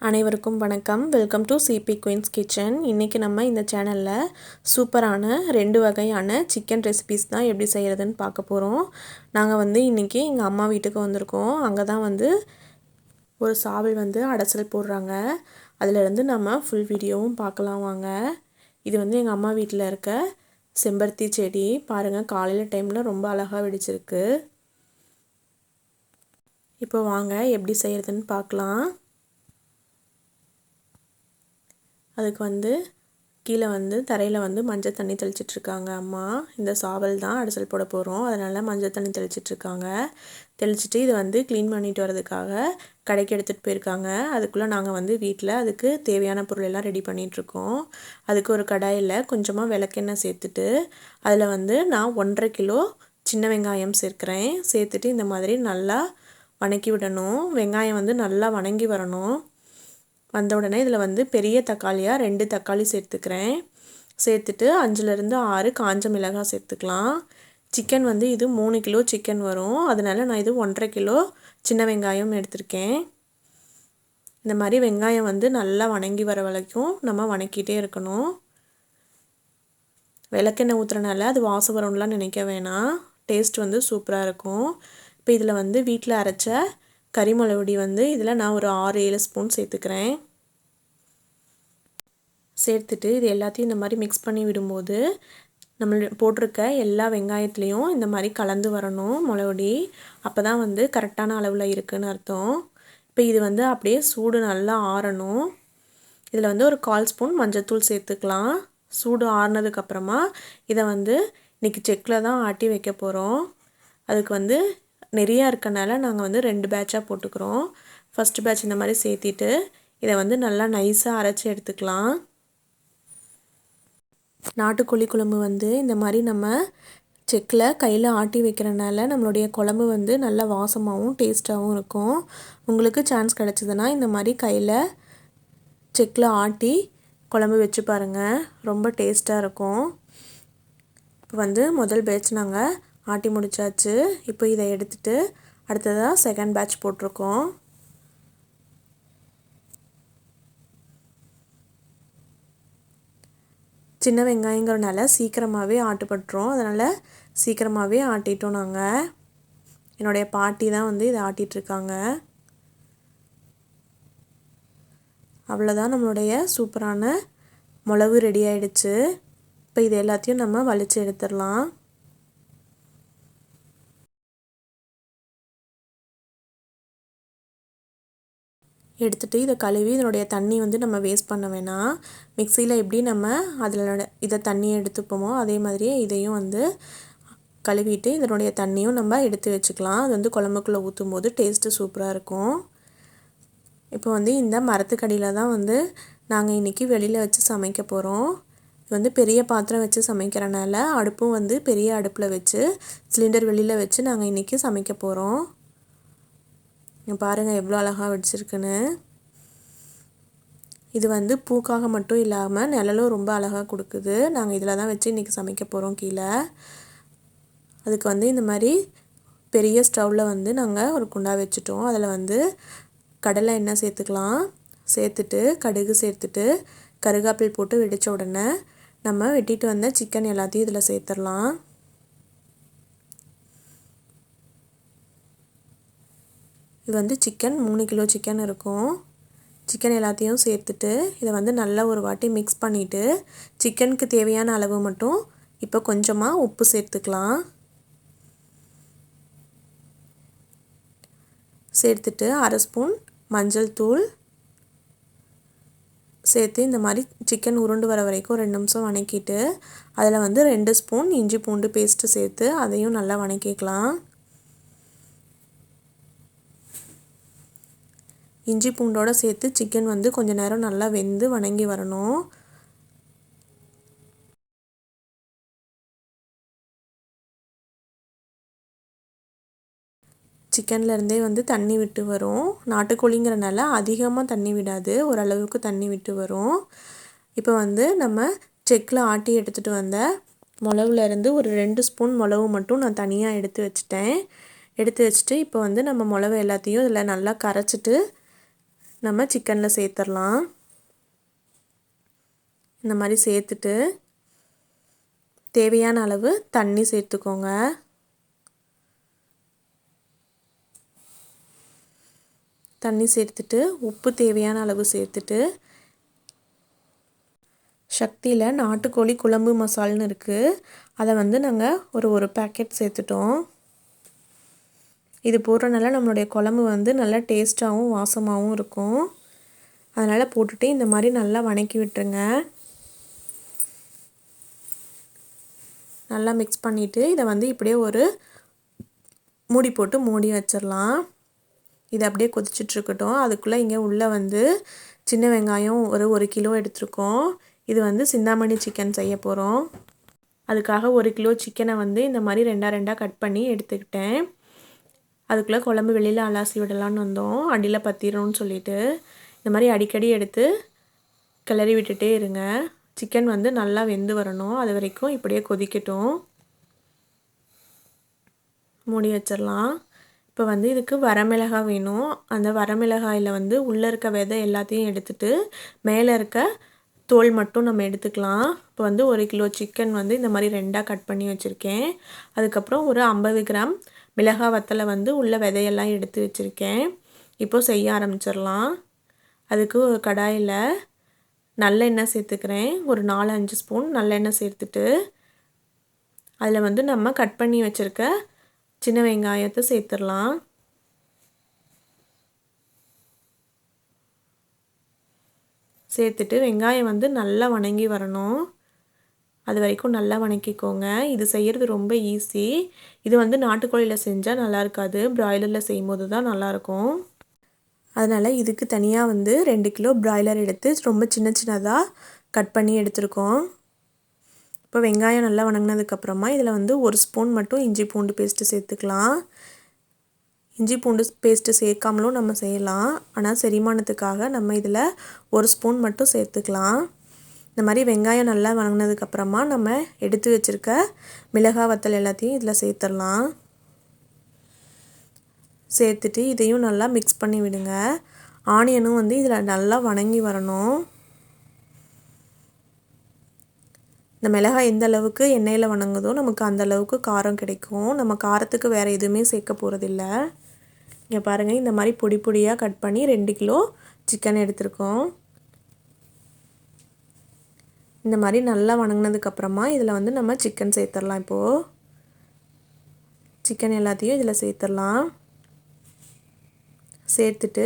அனைவருக்கும் வணக்கம். Welcome to CP queen's kitchen. இன்றைக்கி நம்ம இந்த சேனலில் சூப்பரான 2 வகையான சிக்கன் ரெசிபீஸ் தான் எப்படி செய்கிறதுன்னு பார்க்க போகிறோம். நாங்கள் இன்றைக்கி எங்கள் அம்மா வீட்டுக்கு வந்திருக்கோம். அங்கே தான் ஒரு சாவல் அடைசல் போடுறாங்க. அதிலிருந்து நம்ம ஃபுல் வீடியோவும் பார்க்கலாம் வாங்க. இது எங்கள் அம்மா வீட்டில் இருக்க செம்பருத்தி செடி. பாருங்கள், காலையில் டைமில் ரொம்ப அழகாக வெடிச்சிருக்கு. இப்போ வாங்க எப்படி செய்கிறதுன்னு பார்க்கலாம். அதுக்கு கீழே தரையில் மஞ்சள் தண்ணி தெளிச்சிட்ருக்காங்க அம்மா. இந்த சாவல் தான் அடைசல் போட போகிறோம், அதனால் மஞ்சள் தண்ணி தெளிச்சிட்ருக்காங்க. தெளிச்சிட்டு இதை க்ளீன் பண்ணிட்டு வரதுக்காக கடைக்கு எடுத்துகிட்டு போயிருக்காங்க. அதுக்குள்ளே நாங்கள் வீட்டில் அதுக்கு தேவையான பொருளெல்லாம் ரெடி பண்ணிகிட்ருக்கோம். அதுக்கு ஒரு கடாயில் கொஞ்சமாக விளக்கெண்ணெய் சேர்த்துட்டு அதில் நான் 1.5 கிலோ சின்ன வெங்காயம் சேர்க்குறேன். சேர்த்துட்டு இந்த மாதிரி நல்லா வணக்கி விடணும். வெங்காயம் நல்லா வணங்கி வரணும். வந்த உடனே இதில் பெரிய தக்காளியாக 2 தக்காளி சேர்த்துக்கிறேன். சேர்த்துட்டு 5லேருந்து 6 காஞ்ச மிளகாய் சேர்த்துக்கலாம். சிக்கன் இது 3 கிலோ சிக்கன் வரும், அதனால் நான் இது 1.5 கிலோ சின்ன வெங்காயம் எடுத்திருக்கேன். இந்த மாதிரி வெங்காயம் நல்லா வணங்கி வர வரைக்கும் நம்ம வணக்கிட்டே இருக்கணும். விளக்கெண்ணெய் ஊற்றுறனால அது வாசம் வரும்லாம் நினைக்க வேணாம், டேஸ்ட் சூப்பராக இருக்கும். இப்போ இதில் வீட்டில் அரைச்ச கறி மிளகுடி இதில் நான் ஒரு 6-7 ஸ்பூன் சேர்த்துக்கிறேன். சேர்த்துட்டு இது எல்லாத்தையும் இந்த மாதிரி மிக்ஸ் பண்ணி விடும்போது நம்ம போட்டிருக்க எல்லா வெங்காயத்துலேயும் இந்த மாதிரி கலந்து வரணும் மிளகுடி. அப்போ தான் கரெக்டான அளவில் இருக்குதுன்னு அர்த்தம். இப்போ இது அப்படியே சூடு நல்லா ஆறணும். இதில் ஒரு 1/4 ஸ்பூன் மஞ்சள்தூள் சேர்த்துக்கலாம். சூடு ஆறுனதுக்கப்புறமா இதை இன்றைக்கி செக்கில் தான் ஆட்டி வைக்க போகிறோம். அதுக்கு நிறையா இருக்கனால நாங்கள் 2 பேட்சாக போட்டுக்கிறோம். ஃபஸ்ட்டு பேட்ச் இந்த மாதிரி சேர்த்திட்டு இதை நல்லா நைஸாக அரைச்சி எடுத்துக்கலாம். நாட்டுக்கோழி குழம்பு இந்த மாதிரி நம்ம செக்கில் கையில் ஆட்டி வைக்கிறனால நம்மளுடைய குழம்பு நல்லா வாசமாகவும் டேஸ்ட்டாகவும் இருக்கும். உங்களுக்கு சான்ஸ் கிடச்சிதுன்னா இந்த மாதிரி கையில் செக்கில் ஆட்டி குழம்பு வச்சு பாருங்கள், ரொம்ப டேஸ்ட்டாக இருக்கும். இப்போ முதல் பேட்ச் நாங்கள் ஆட்டி முடித்தாச்சு. இப்போ இதை எடுத்துகிட்டு அடுத்ததாக செகண்ட் பேட்ச் போட்டிருக்கோம். சின்ன வெங்காயங்கிறனால சீக்கிரமாகவே ஆட்டுப்பட்டுரும், அதனால் சீக்கிரமாகவே ஆட்டிட்டோம் நாங்கள். என்னுடைய பாட்டி தான் இதை ஆட்டிகிட்ருக்காங்க. அவ்வளோதான், நம்மளுடைய சூப்பரான மிளகு ரெடி ஆகிடுச்சு. இப்போ இது எல்லாத்தையும் நம்ம வலித்து எடுத்துடலாம். எடுத்துகிட்டு இதை கழுவி இதனுடைய தண்ணி நம்ம வேஸ்ட் பண்ண வேணாம். மிக்சியில் எப்படி நம்ம அதில் இதை தண்ணியை எடுத்துப்போமோ அதே மாதிரியே இதையும் கழுவிட்டு இதனுடைய தண்ணியும் நம்ம எடுத்து வச்சுக்கலாம். அது குழம்புக்குள்ளே ஊற்றும் போது டேஸ்ட்டு சூப்பராக இருக்கும். இப்போ இந்த மரத்துக்கடியில் தான் நாங்கள் இன்றைக்கி வெளியில் வச்சு சமைக்க போகிறோம். இது பெரிய பாத்திரம் வச்சு சமைக்கிறனால அடுப்பும் பெரிய அடுப்பில் வச்சு சிலிண்டர் வெளியில் வச்சு நாங்கள் இன்றைக்கி சமைக்க போகிறோம். பாருங்கள் எவ்வளோ அழகாக வெடிச்சிருக்குன்னு. இது பூக்காக மட்டும் இல்லாமல் நிழலும் ரொம்ப அழகாக கொடுக்குது. நாங்கள் இதில் தான் வச்சு இன்றைக்கி சமைக்க போகிறோம் கீழே. அதுக்கு இந்த மாதிரி பெரிய ஸ்டவ்வில் நாங்கள் ஒரு குண்டா வச்சுட்டோம். அதில் கடலை எண்ணெய் சேர்த்துக்கலாம். சேர்த்துட்டு கடுகு சேர்த்துட்டு கருகாப்பில் போட்டு வெடித்த உடனே நம்ம வெட்டிட்டு வந்த சிக்கன் எல்லாத்தையும் இதில் சேர்த்துடலாம். இது சிக்கன் 3 கிலோ சிக்கன் இருக்கும். சிக்கன் எல்லாத்தையும் சேர்த்துட்டு இதை நல்லா ஒரு வாட்டி மிக்ஸ் பண்ணிவிட்டு சிக்கனுக்கு தேவையான அளவு மட்டும் இப்போ கொஞ்சமாக உப்பு சேர்த்துக்கலாம். சேர்த்துட்டு 1/2 ஸ்பூன் மஞ்சள் தூள் சேர்த்து இந்த மாதிரி சிக்கன் உருண்டு வர வரைக்கும் 2 நிமிஷம் வணக்கிட்டு அதில் 2 ஸ்பூன் இஞ்சி பூண்டு பேஸ்ட்டு சேர்த்து அதையும் நல்லா வணக்கிக்கலாம். இஞ்சி பூண்டோடு சேர்த்து சிக்கன் கொஞ்சம் நேரம் நல்லா வெந்து வணங்கி வரணும். சிக்கன்லேருந்தே தண்ணி விட்டு வரும். நாட்டுக்கோழிங்கிறனால அதிகமாக தண்ணி விடாது, ஓரளவுக்கு தண்ணி விட்டு வரும். இப்போ நம்ம செக்கில் ஆட்டி எடுத்துகிட்டு வந்த மிளகுலேருந்து ஒரு 2 ஸ்பூன் மிளகு மட்டும் நான் தனியாக எடுத்து வச்சுட்டேன். எடுத்து வச்சுட்டு இப்போ நம்ம மிளகு எல்லாத்தையும் இதில் நல்லா கரைச்சிட்டு நம்ம சிக்கனில் சேர்த்துடலாம். இந்த மாதிரி சேர்த்துட்டு தேவையான அளவு தண்ணி சேர்த்துக்கோங்க. தண்ணி சேர்த்துட்டு உப்பு தேவையான அளவு சேர்த்துட்டு சக்தியில் நாட்டுக்கோழி குழம்பு மசால்னு இருக்குது, அதை வந்து நாங்கள் ஒரு பேக்கெட் சேர்த்துட்டோம். இது போடுறதுனால நம்மளுடைய குழம்பு வந்து நல்லா டேஸ்ட்டாகவும் வாசமாகவும் இருக்கும். அதனால் போட்டுட்டு இந்த மாதிரி நல்லா வதக்கி விட்டுருங்க. நல்லா மிக்ஸ் பண்ணிவிட்டு இதை வந்து இப்படியே ஒரு மூடி போட்டு மூடி வச்சிடலாம். இது அப்படியே கொதிச்சிட்ருக்கட்டும். அதுக்குள்ளே இங்கே உள்ளே வந்து சின்ன வெங்காயம் ஒரு கிலோ எடுத்துருக்கோம். இது வந்து சிந்தாமணி சிக்கன் செய்ய போகிறோம். அதுக்காக 1 கிலோ சிக்கனை வந்து இந்த மாதிரி ரெண்டாக கட் பண்ணி எடுத்துக்கிட்டேன். அதுக்குள்ளே குழம்பு வெளியில் அலாசி விடலான்னு வந்தோம், அடியில் பற்றிடும்னு சொல்லிட்டு. இந்த மாதிரி அடிக்கடி எடுத்து கிளறி விட்டுட்டே இருங்க. சிக்கன் வந்து நல்லா வெந்து வரணும், அது வரைக்கும் இப்படியே கொதிக்கட்டும். மூடி வச்சிடலாம். இப்போ வந்து இதுக்கு வரமிளகாய் வேணும். அந்த வரமிளகாயில் வந்து உள்ளே இருக்க விதை எல்லாத்தையும் எடுத்துட்டு மேலே இருக்க தோல் மட்டும் நம்ம எடுத்துக்கலாம். இப்போ வந்து 1 கிலோ சிக்கன் வந்து இந்த மாதிரி ரெண்டாக கட் பண்ணி வச்சுருக்கேன். அதுக்கப்புறம் ஒரு 50 கிராம் மிளகாய் வத்தலை வந்து உள்ள விதையெல்லாம் எடுத்து வச்சுருக்கேன். இப்போது செய்ய ஆரம்பிச்சிடலாம். அதுக்கு ஒரு கடாயில் நல்லெண்ணெய் சேர்த்துக்கிறேன். ஒரு 4-5 ஸ்பூன் நல்லெண்ணெய் சேர்த்துட்டு அதில் வந்து நம்ம கட் பண்ணி வச்சுருக்க சின்ன வெங்காயத்தை சேர்த்துடலாம். சேர்த்துட்டு வெங்காயம் வந்து நல்லா வதங்கி வரணும், அது வரைக்கும் நல்லா வதக்கிக்கோங்க. இது செய்கிறது ரொம்ப ஈஸி. இது வந்து நாட்டுக்கோழியில் செஞ்சால் நல்லா இருக்காது, பிராய்லரில் செய்யும்போது தான் நல்லாயிருக்கும். அதனால் இதுக்கு தனியாக வந்து 2 கிலோ பிராய்லர் எடுத்து ரொம்ப சின்னதாக கட் பண்ணி எடுத்துருக்கோம். இப்போ வெங்காயம் நல்லா வதங்கினதுக்கப்புறமா இதில் வந்து 1 ஸ்பூன் மட்டும் இஞ்சி பூண்டு பேஸ்ட்டு சேர்த்துக்கலாம். இஞ்சி பூண்டு பேஸ்ட்டு சேர்க்காமலும் நம்ம செய்யலாம், ஆனால் செரிமானத்துக்காக நம்ம இதில் 1 ஸ்பூன் மட்டும் சேர்த்துக்கலாம். இந்த மாதிரி வெங்காயம் நல்லா வதங்கினதுக்கப்புறமா நம்ம எடுத்து வச்சுருக்க மிளகாய் வத்தல் எல்லாத்தையும் இதில் சேர்த்துடலாம். சேர்த்துட்டு இதையும் நல்லா மிக்ஸ் பண்ணி விடுங்க. ஆனியனும் வந்து இதில் நல்லா வதங்கி வரணும். இந்த மிளகாய் எந்த அளவுக்கு எண்ணெயில் வதங்குதோ நமக்கு அந்த அளவுக்கு காரம் கிடைக்கும். நம்ம காரத்துக்கு வேறு எதுவுமே சேர்க்க போகிறதில்ல. இங்கே பாருங்கள், இந்த மாதிரி பொடி பொடியாக கட் பண்ணி 2 கிலோ சிக்கன் எடுத்துருக்கோம். இந்த மாதிரி நல்லா வதங்கினதுக்கப்புறமா இதில் வந்து நம்ம சிக்கன் சேர்த்துடலாம். இப்போது சிக்கன் எல்லாத்தையும் இதில் சேர்த்துடலாம். சேர்த்துட்டு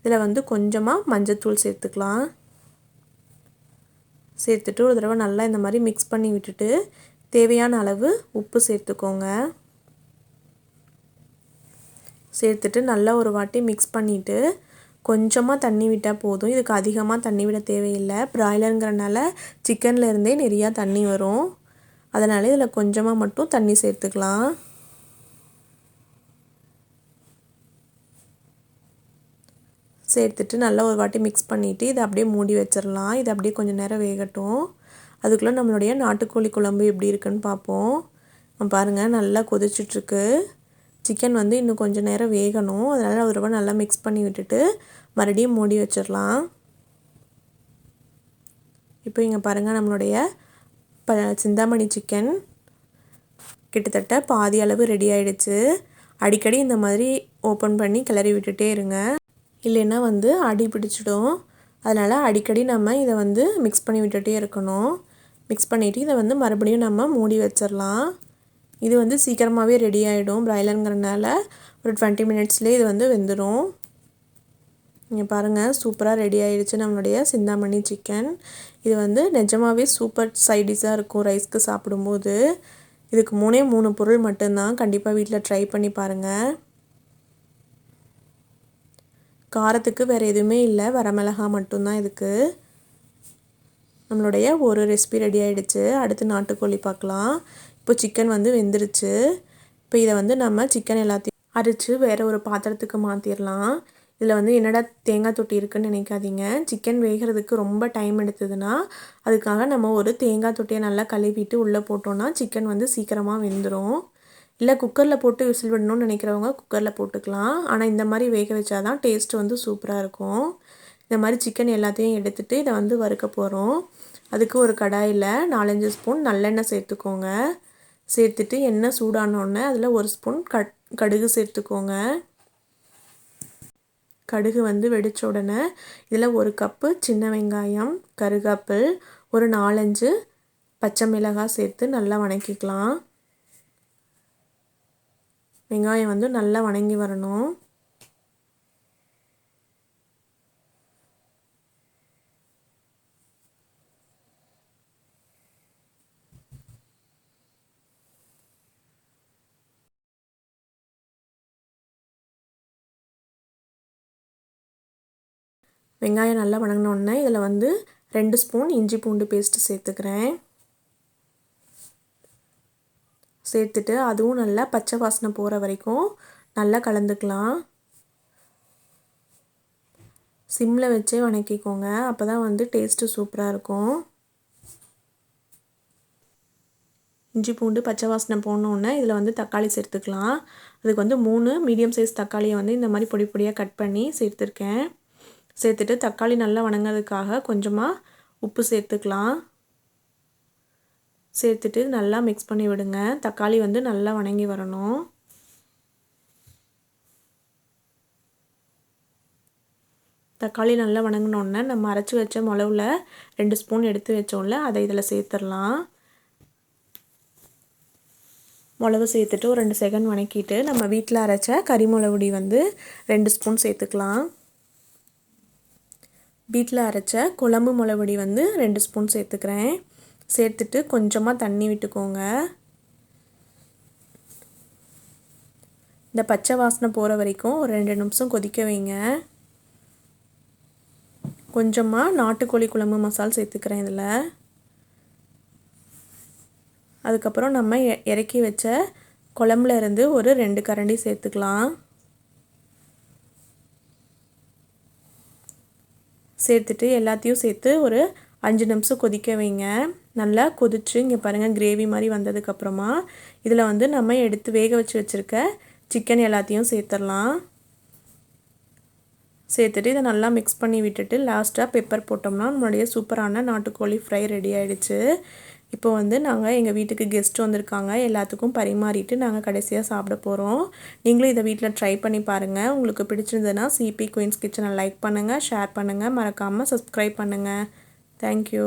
இதில் வந்து கொஞ்சமாக மஞ்சத்தூள் சேர்த்துக்கலாம். சேர்த்துட்டு ஒரு தடவை நல்லா இந்த மாதிரி மிக்ஸ் பண்ணி விட்டுட்டு தேவையான அளவு உப்பு சேர்த்துக்கோங்க. சேர்த்துட்டு நல்லா ஒரு வாட்டி மிக்ஸ் பண்ணிவிட்டு கொஞ்சமாக தண்ணி விட்டால் போதும். இதுக்கு அதிகமாக தண்ணி விட தேவையில்லை. பிராய்லருங்கிறனால சிக்கனில் இருந்தே நிறையா தண்ணி வரும், அதனால் இதில் கொஞ்சமாக மட்டும் தண்ணி சேர்த்துக்கலாம். சேர்த்துட்டு நல்லா ஒரு வாட்டி மிக்ஸ் பண்ணிவிட்டு இதை அப்படியே மூடி வச்சிடலாம். இது அப்படியே கொஞ்சம் நேரம் வேகட்டும். அதுக்குள்ளே நம்மளுடைய நாட்டுக்கோழி குழம்பு எப்படி இருக்குன்னு பார்ப்போம். பாருங்கள், நல்லா கொதிச்சிட்ருக்கு. சிக்கன் வந்து இன்னும் கொஞ்சம் நேரம் வேகணும், அதனால் ஒரு ரூபா நல்லா மிக்ஸ் பண்ணி விட்டுட்டு மறுபடியும் மூடி வச்சிடலாம். இப்போ இங்கே பாருங்கள், நம்மளுடைய சிந்தாமணி சிக்கன் கிட்டத்தட்ட பாதி அளவு ரெடி ஆகிடுச்சு. அடிக்கடி இந்த மாதிரி ஓப்பன் பண்ணி கிளறி விட்டுட்டே இருங்க, இல்லைன்னா வந்து அடி பிடிச்சிடும். அதனால் அடிக்கடி நம்ம இதை வந்து மிக்ஸ் பண்ணி விட்டுட்டே இருக்கணும். மிக்ஸ் பண்ணிவிட்டு இதை வந்து மறுபடியும் நம்ம மூடி வச்சிடலாம். இது வந்து சீக்கிரமாகவே ரெடி ஆகிடும், பிராய்லருங்கிறனால ஒரு 20 மினிட்ஸ்லேயே இது வந்து வெந்துடும். இங்கே பாருங்கள், சூப்பராக ரெடி ஆகிடுச்சு நம்மளுடைய சிந்தாமணி சிக்கன். இது வந்து நிஜமாகவே சூப்பர் சைடிஷாக இருக்கும் ரைஸ்க்கு சாப்பிடும்போது. இதுக்கு 3 பொருள் மட்டும்தான், கண்டிப்பாக வீட்டில் ட்ரை பண்ணி பாருங்கள். காரத்துக்கு வேறு எதுவுமே இல்லை, வரமிளகாய் மட்டும்தான் இதுக்கு. நம்மளுடைய ஒரு ரெசிபி ரெடி ஆகிடுச்சு. அடுத்து நாட்டுக்கோழி பார்க்கலாம். இப்போ சிக்கன் வந்து வெந்துருச்சு. இப்போ இதை வந்து நம்ம சிக்கன் எல்லாத்தையும் அரைச்சி வேறு ஒரு பாத்திரத்துக்கு மாற்றிடலாம். இதில் வந்து என்னடா தேங்காய் தொட்டி இருக்குதுன்னு நினைக்காதீங்க. சிக்கன் வேகிறதுக்கு ரொம்ப டைம் எடுத்ததுன்னா அதுக்காக நம்ம ஒரு தேங்காய் தொட்டியை நல்லா கழுவிட்டு உள்ளே போட்டோன்னா சிக்கன் வந்து சீக்கிரமாக வெந்துடும். இல்லை குக்கரில் போட்டு விசில் விடணும்னு நினைக்கிறவங்க குக்கரில் போட்டுக்கலாம். ஆனால் இந்த மாதிரி வேக வச்சா தான் டேஸ்ட் வந்து சூப்பராக இருக்கும். இந்த மாதிரி சிக்கன் எல்லாத்தையும் எடுத்துகிட்டு இதை வந்து வறுக்க போகிறோம். அதுக்கு ஒரு கடாயில் 4-5 ஸ்பூன் நல்லெண்ணெய் சேர்த்துக்கோங்க. சேர்த்துட்டு எண்ணெய் சூடானோடனே அதில் 1 ஸ்பூன் கடுகு சேர்த்துக்கோங்க. கடுகு வந்து வெடித்த உடனே இதில் 1 கப்பு சின்ன வெங்காயம், கருவேப்பிலை, ஒரு 4-5 பச்சை மிளகாய் சேர்த்து நல்லா வணக்கிக்கலாம். வெங்காயம் வந்து நல்லா வணங்கி வரணும். வெங்காயம் நல்லா வணங்கினோடனே இதில் வந்து 2 ஸ்பூன் இஞ்சி பூண்டு பேஸ்ட்டு சேர்த்துக்கிறேன். சேர்த்துட்டு அதுவும் நல்லா பச்சை வாசனை போகிற வரைக்கும் நல்லா கலந்துக்கலாம். சிம்மில் வச்சே வணக்கிக்கோங்க. அப்போ தான் வந்து டேஸ்ட்டு சூப்பராக இருக்கும். இஞ்சி பூண்டு பச்சை வாசனை போனோடனே இதில் வந்து தக்காளி சேர்த்துக்கலாம். அதுக்கு வந்து 3 மீடியம் சைஸ் தக்காளியை வந்து இந்த மாதிரி பொடி பொடியாக கட் பண்ணி சேர்த்துருக்கேன். சேர்த்துட்டு தக்காளி நல்லா வணங்கிறதுக்காக கொஞ்சமாக உப்பு சேர்த்துக்கலாம். சேர்த்துட்டு நல்லா மிக்ஸ் பண்ணி விடுங்க. தக்காளி வந்து நல்லா வணங்கி வரணும். தக்காளி நல்லா வணங்கினோடனே நம்ம அரைச்சி வச்ச மிளகுல 2 ஸ்பூன் எடுத்து வச்சோம்ல, அதை இதில் சேர்த்துடலாம். மிளகு சேர்த்துட்டு ஒரு 2 செகண்ட் வணக்கிட்டு நம்ம வீட்டில் அரைச்ச கறி மிளகுடி வந்து 2 ஸ்பூன் சேர்த்துக்கலாம். வீட்டில் அரைச்ச குழம்பு மிளகுடி வந்து 2 ஸ்பூன் சேர்த்துக்கிறேன். சேர்த்துட்டு கொஞ்சமாக தண்ணி விட்டுக்கோங்க. இந்த பச்சை வாசனை போகிற வரைக்கும் ஒரு 2 நிமிஷம் கொதிக்க வைங்க. கொஞ்சமாக நாட்டுக்கோழி குழம்பு மசாலா சேர்த்துக்கிறேன் இதில். அதுக்கப்புறம் நம்ம இறக்கி வச்ச குழம்புல இருந்து ஒரு 2 கரண்டி சேர்த்துக்கலாம். சேர்த்துட்டு எல்லாத்தையும் சேர்த்து ஒரு 5 நிமிஷம் கொதிக்க வைங்க. நல்லா கொதிச்சு இங்கே பாருங்கள் கிரேவி மாதிரி வந்ததுக்கப்புறமா இதில் வந்து நம்ம எடுத்து வேக வச்சுருக்க சிக்கன் எல்லாத்தையும் சேர்த்துடலாம். சேர்த்துட்டு இதை நல்லா மிக்ஸ் பண்ணி விட்டுட்டு லாஸ்ட்டாக பெப்பர் போட்டோம்னா நம்மளுடைய சூப்பரான நாட்டுக்கோழி ஃப்ரை ரெடி ஆகிடுச்சு. இப்போ வந்து நாங்கள் எங்கள் வீட்டுக்கு கெஸ்ட் வந்திருக்காங்க. எல்லாத்துக்கும் பரிமாறிட்டு நாங்கள் கடைசியாக சாப்பிட போகிறோம். நீங்களும் இதை வீட்டில் ட்ரை பண்ணி பாருங்கள். உங்களுக்கு பிடிச்சிருந்ததுன்னா சிபி குயின்ஸ் கிச்சனை லைக் பண்ணுங்கள், ஷேர் பண்ணுங்கள், மறக்காமல் சப்ஸ்கிரைப் பண்ணுங்கள். தேங்க்யூ.